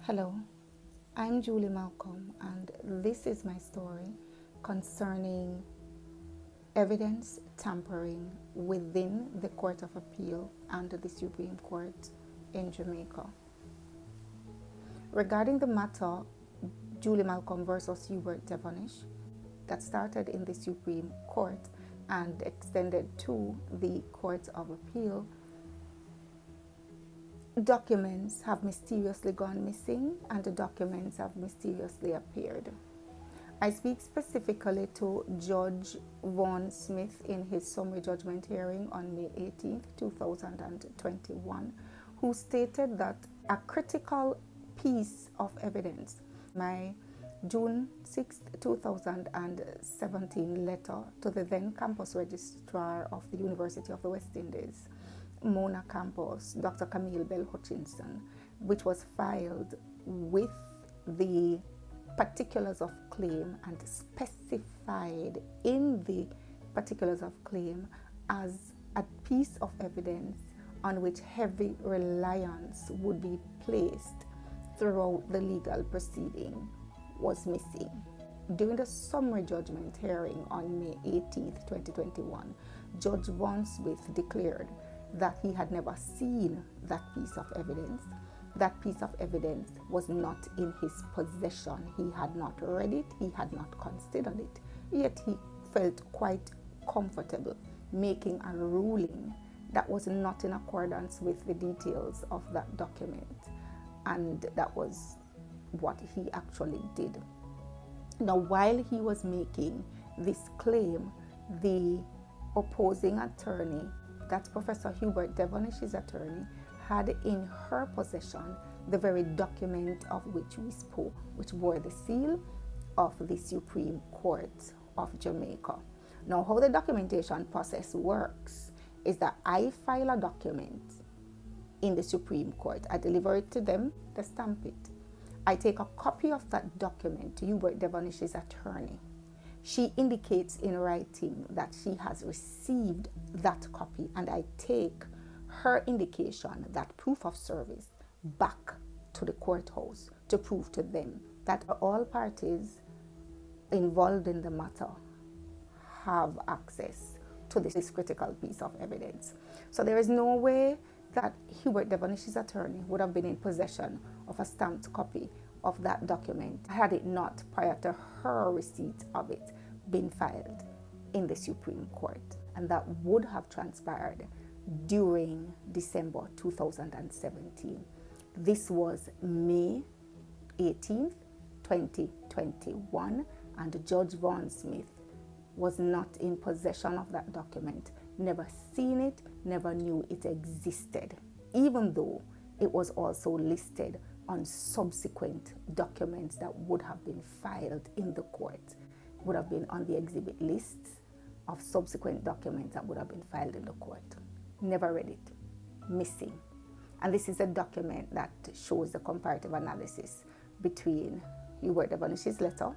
Hello, I'm Julie Malcolm, and this is my story concerning evidence tampering within the Court of Appeal and the Supreme Court in Jamaica. Regarding the matter Julie Malcolm versus Hubert Devonish that started in the Supreme Court and extended to the Court of Appeal, documents have mysteriously gone missing and the documents have mysteriously appeared. I speak specifically to Judge Vaughan Smith in his summary judgment hearing on May 18, 2021, who stated that a critical piece of evidence, my June 6, 2017 letter to the then campus registrar of the University of the West Indies, Mona Campus, Dr. Camille Bell Hutchinson, which was filed with the particulars of claim and specified in the particulars of claim as a piece of evidence on which heavy reliance would be placed throughout the legal proceeding, was missing. During the summary judgment hearing on May 18, 2021, Judge Vaughan Smith declared that he had never seen that piece of evidence. That piece of evidence was not in his possession. He had not read it, he had not considered it, yet he felt quite comfortable making a ruling that was not in accordance with the details of that document. And that was what he actually did. Now, while he was making this claim, the opposing attorney, that's Professor Hubert Devonish's attorney, had in her possession the very document of which we spoke, which bore the seal of the Supreme Court of Jamaica. Now, how the documentation process works is that I file a document in the Supreme Court. I deliver it to them, they stamp it. I take a copy of that document to Hubert Devonish's attorney. She indicates in writing that she has received that copy, and I take her indication, that proof of service, back to the courthouse to prove to them that all parties involved in the matter have access to this critical piece of evidence. So there is no way that Hubert Devonish's attorney would have been in possession of a stamped copy of that document had it not, prior to her receipt of it, been filed in the Supreme Court. And that would have transpired during December 2017. This was May 18th, 2021, and Judge Vaughan Smith was not in possession of that document, never seen it, never knew it existed, even though it was also listed on subsequent documents that would have been filed in the court, would have been on the exhibit lists of subsequent documents that would have been filed in the court. Never read it, missing. And this is a document that shows the comparative analysis between Hubert Devonish's letter,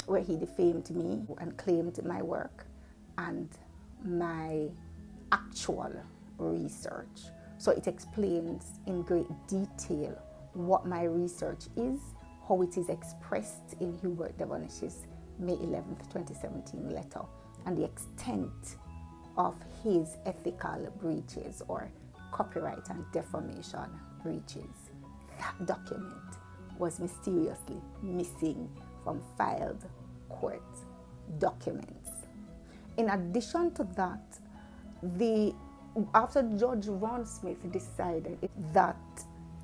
where he defamed me and claimed my work, and my actual research. So it explains in great detail what my research is, how it is expressed in Hubert Devonish's May 11th, 2017 letter, and the extent of his ethical breaches or copyright and defamation breaches. That document was mysteriously missing from filed court documents. In addition to that, after Judge Vaughan Smith decided that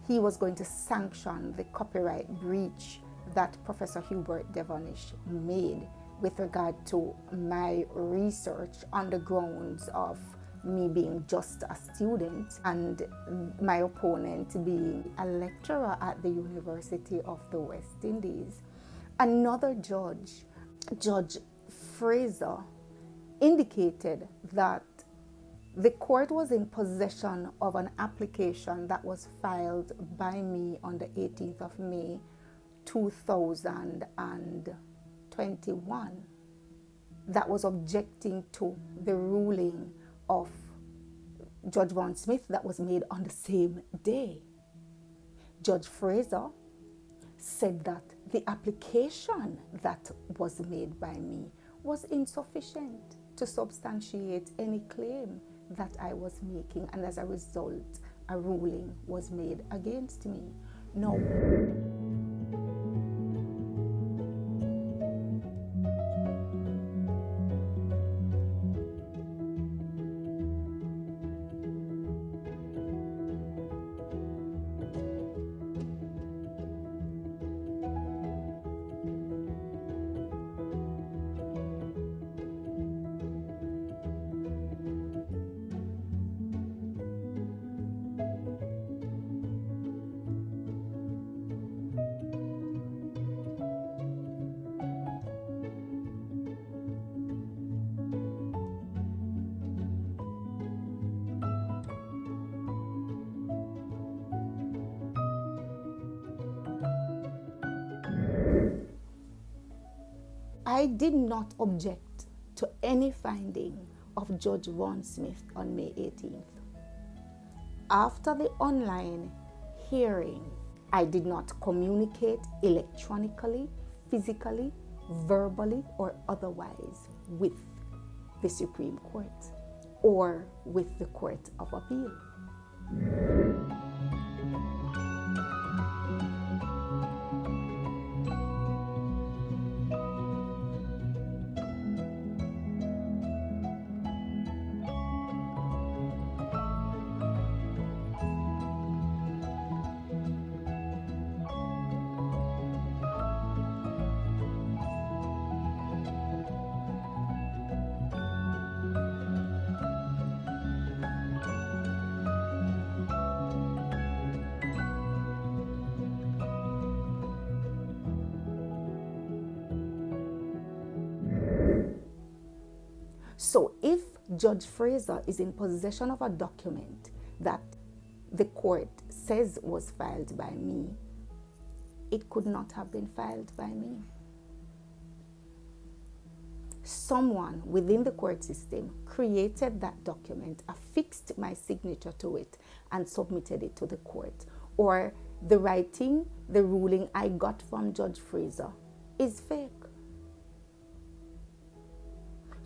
he was going to sanction the copyright breach that Professor Hubert Devonish made with regard to my research on the grounds of me being just a student and my opponent being a lecturer at the University of the West Indies, another judge, Judge Fraser, indicated that the court was in possession of an application that was filed by me on the 18th of May 2021 that was objecting to the ruling of Judge Vaughan Smith that was made on the same day. Judge Fraser said that the application that was made by me was insufficient to substantiate any claim that I was making, and as a result, a ruling was made against me. Now, I did not object to any finding of Judge Vaughan Smith on May 18th. After the online hearing, I did not communicate electronically, physically, verbally, or otherwise with the Supreme Court or with the Court of Appeal. So if Judge Fraser is in possession of a document that the court says was filed by me, it could not have been filed by me. Someone within the court system created that document, affixed my signature to it, and submitted it to the court. Or the writing, the ruling I got from Judge Fraser is fake.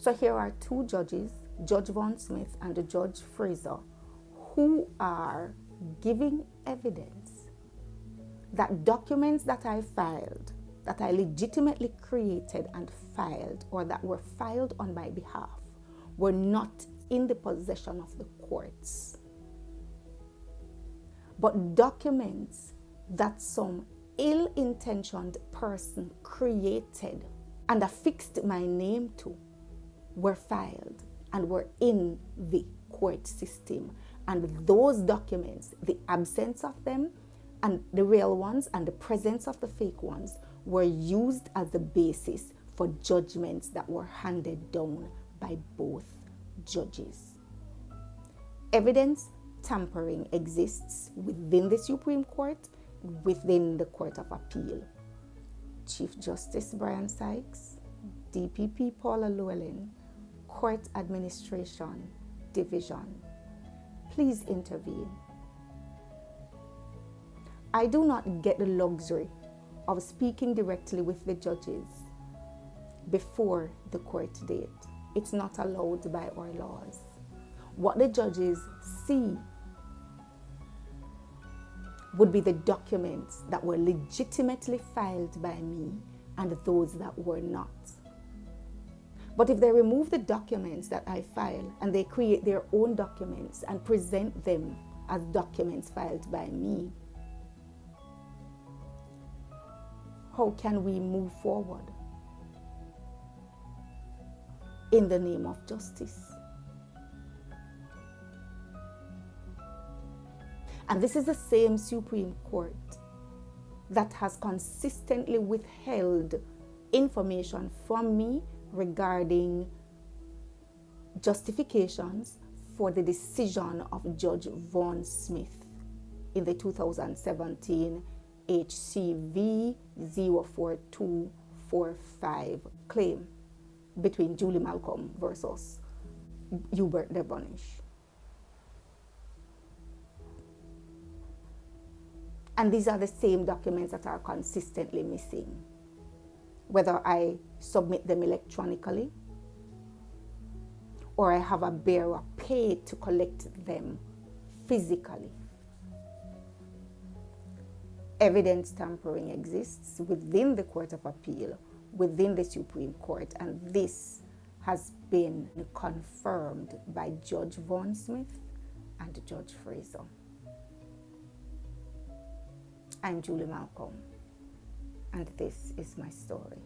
So here are two judges, Judge Vaughan Smith and Judge Fraser, who are giving evidence that documents that I filed, that I legitimately created and filed, or that were filed on my behalf, were not in the possession of the courts, but documents that some ill-intentioned person created and affixed my name to were filed and were in the court system. And those documents, the absence of them and the real ones and the presence of the fake ones, were used as the basis for judgments that were handed down by both judges. Evidence tampering exists within the Supreme Court, within the Court of Appeal. Chief Justice Brian Sykes, DPP Paula Llewelyn, Court Administration Division, please intervene. I do not get the luxury of speaking directly with the judges before the court date. It's not allowed by our laws. What the judges see would be the documents that were legitimately filed by me and those that were not. But if they remove the documents that I file and they create their own documents and present them as documents filed by me, how can we move forward in the name of justice? And this is the same Supreme Court that has consistently withheld information from me regarding justifications for the decision of Judge Vaughan Smith in the 2017 HCV 04245 claim between Julie Malcolm versus Hubert Devonish. And these are the same documents that are consistently missing, whether I submit them electronically or I have a bearer paid to collect them physically. Evidence tampering exists within the Court of Appeal, within the Supreme Court, and this has been confirmed by Judge Vaughan Smith and Judge Fraser. I'm Julie Malcolm, and this is my story.